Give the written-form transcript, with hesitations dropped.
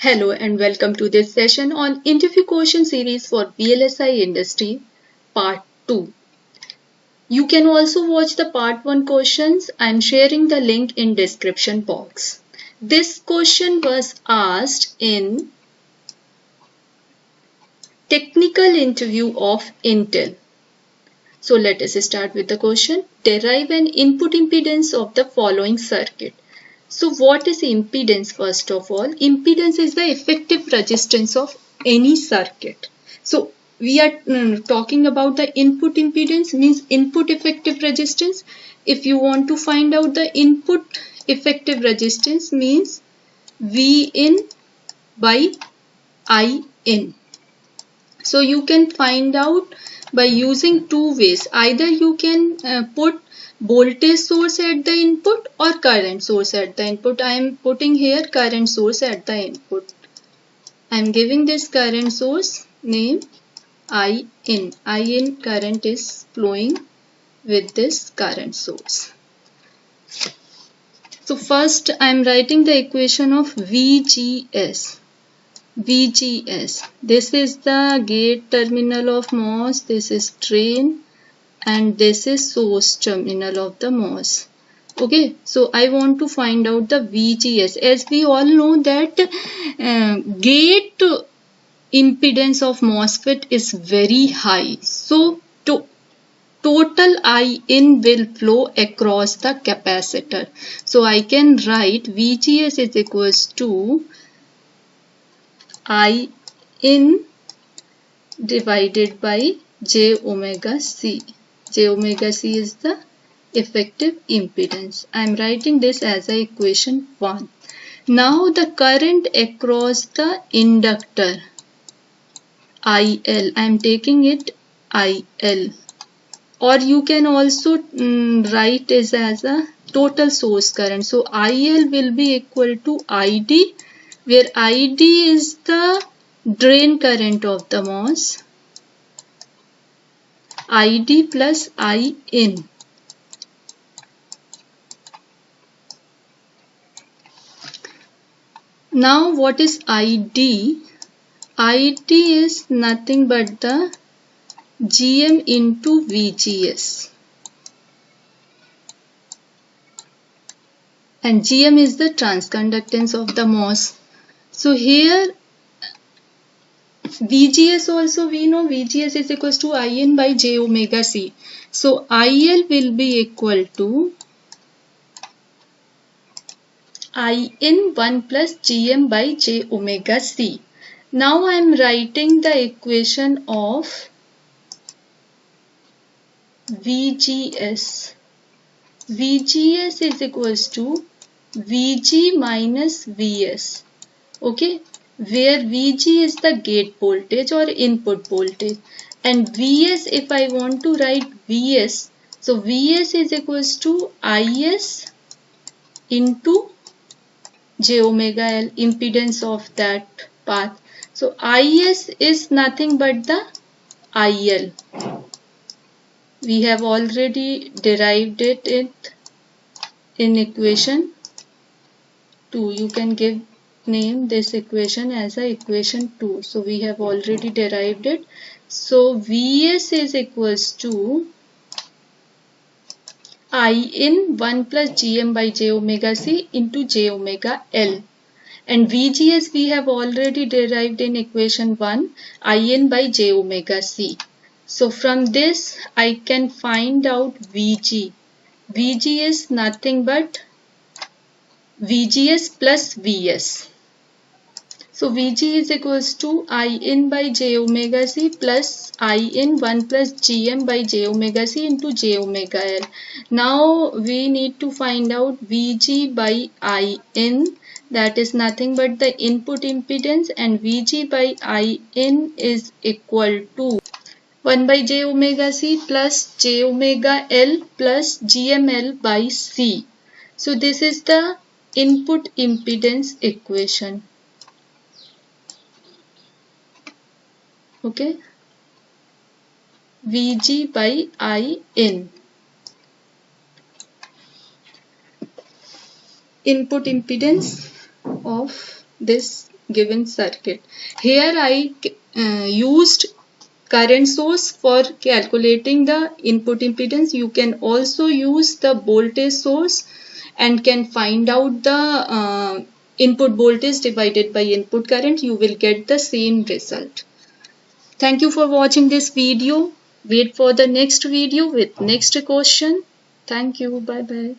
Hello and welcome to this session on interview question series for VLSI industry part 2. You can also watch the part 1 questions. I am sharing the link in description box. This question was asked in technical interview of Intel. So let us start with the question. Derive an input impedance of the following circuit. So what is impedance first of all? Impedance is the effective resistance of any circuit. So we are talking about the input impedance means input effective resistance. If you want to find out the input effective resistance means V in by I in. So you can find out by using two ways. Either you can put voltage source at the input or current source at the input. I am putting here current source at the input. I am giving this current source name I in. I in current is flowing with this current source. So first I am writing the equation of VGS. VGS. This is the gate terminal of MOS. This is drain. And this is source terminal of the MOS. Okay, so I want to find out the VGS. As we all know that gate impedance of MOSFET is very high. So total I in will flow across the capacitor. So I can write VGS is equals to I in divided by J omega C. J omega C is the effective impedance. I am writing this as a equation 1. Now the current across the inductor IL. I am taking it IL. Or you can also write this as a total source current. So IL will be equal to ID, where ID is the drain current of the MOS. ID plus I in. Now what is ID? ID is nothing but the GM into VGS. And GM is the transconductance of the MOS. So here VGS also we know VGS is equals to IN by J omega C. So IL will be equal to IN 1 plus GM by J omega C. Now I am writing the equation of VGS. VGS is equals to VG minus VS. Okay, where VG is the gate voltage or input voltage, and VS, if I want to write VS, so VS is equals to IS into J omega L, impedance of that path. So IS is nothing but the IL. We have already derived it in equation 2. You can give name this equation as a equation 2. So we have already derived it. So VS is equals to I in 1 plus GM by J omega C into J omega L. And VGS we have already derived in equation 1, I in by J omega C. So from this I can find out VG. VG is nothing but VGS plus VS. So VG is equals to I in by J omega C plus I in 1 plus GM by J omega C into J omega L. Now we need to find out VG by I in, that is nothing but the input impedance, and VG by I in is equal to 1 by J omega C plus J omega L plus GML by C. So this is the input impedance equation. Okay, VG by I in. Input impedance of this given circuit. Here I used current source for calculating the input impedance. You can also use the voltage source and can find out the input voltage divided by input current. You will get the same result. Thank you for watching this video. Wait for the next video with next question. Thank you. Bye bye.